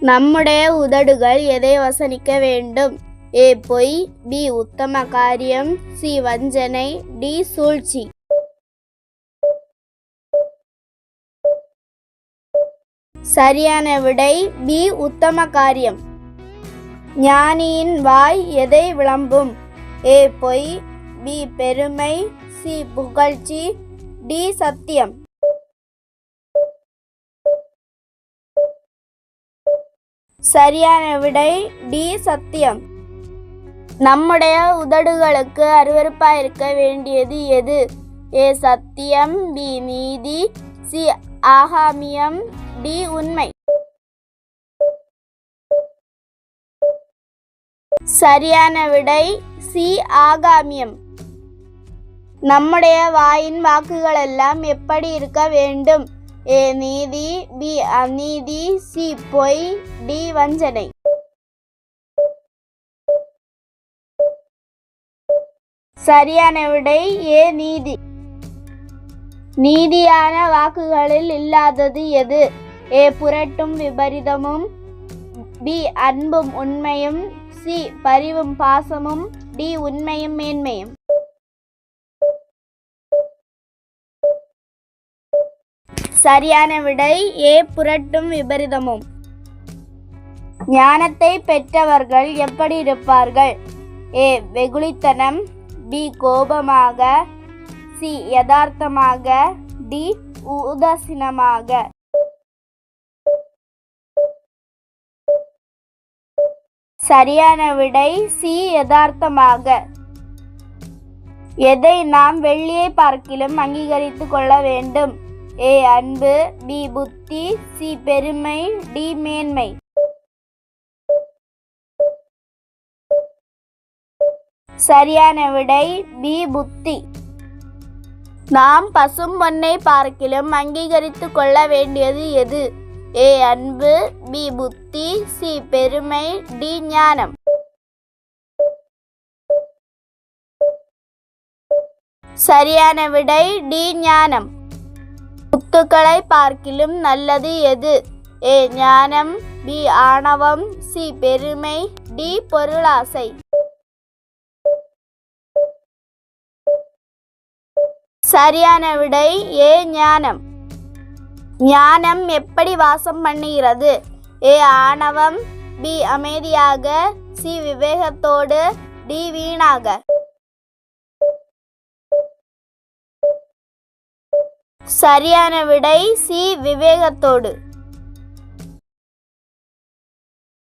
நம்முடைய உதடுகள் எதை வசனிக்க வேண்டும்? ஏ பொய், பி உத்தம காரியம், சி வஞ்சனை, டி சூழ்ச்சி. சரியான விடை பி உத்தம காரியம். ஞானியின் வாய் எதை விளம்பும்? ஏ பொய், பி பெருமை, சி புகழ்ச்சி, டி சத்தியம். சரியான விடை டி சத்தியம். நம்முடைய உதடுகளுக்கு அருவருப்பாயிருக்க வேண்டியது எது? ஏ சத்தியம், பி நீதி, சி ஆகாமியம், டி உண்மை. சரியான விடை சி ஆகாமியம். நம்முடைய வாயின் வாக்குகளெல்லாம் எப்படி இருக்க வேண்டும்? ஏ நீதி, பி அநீதி, சி பொய், டி வஞ்சனை. சரியான விடை ஏ நீதி. நீதியான வாக்குகளில் இல்லாதது எது? ஏ புரட்டும் விபரீதமும், பி அன்பும் உண்மையும், சி பரிவும் பாசமும், டி உண்மையும் மேன்மையும். சரியான விடை ஏ புரட்டும் விபரீதமும். ஞானத்தை பெற்றவர்கள் எப்படி இருப்பார்கள்? ஏ வெகுளித்தனம், பி கோபமாக, சி யதார்த்தமாக, டி உதாசீனமாக. சரியான விடை சி யதார்த்தமாக. எதை நாம் வெள்ளியை பார்க்கிலும் அங்கீகரித்து கொள்ள வேண்டும்? ஏ அன்பு, பி புத்தி, சி பெருமை, டி மேன்மை. சரியான விடை பி புத்தி. நாம் பசும் பொன்னை பார்க்கிலும் அங்கீகரித்து கொள்ள வேண்டியது எது? ஏ அன்பு, பி புத்தி, சி பெருமை, டி ஞானம். சரியான விடை டி ஞானம். முத்துக்களை பார்க்கிலும் நல்லது எது? ஏ ஞானம், பி ஆணவம், சி பெருமை, டி பொருளாசை. சரியான விடை ஏ ஞானம். ஞானம் எப்படி வாசம் பண்ணுகிறது? ஏ ஆணவம், பி அமைதியாக, சி விவேகத்தோடு, டி வீணாக. சரியான விடை சி விவேகத்தோடு.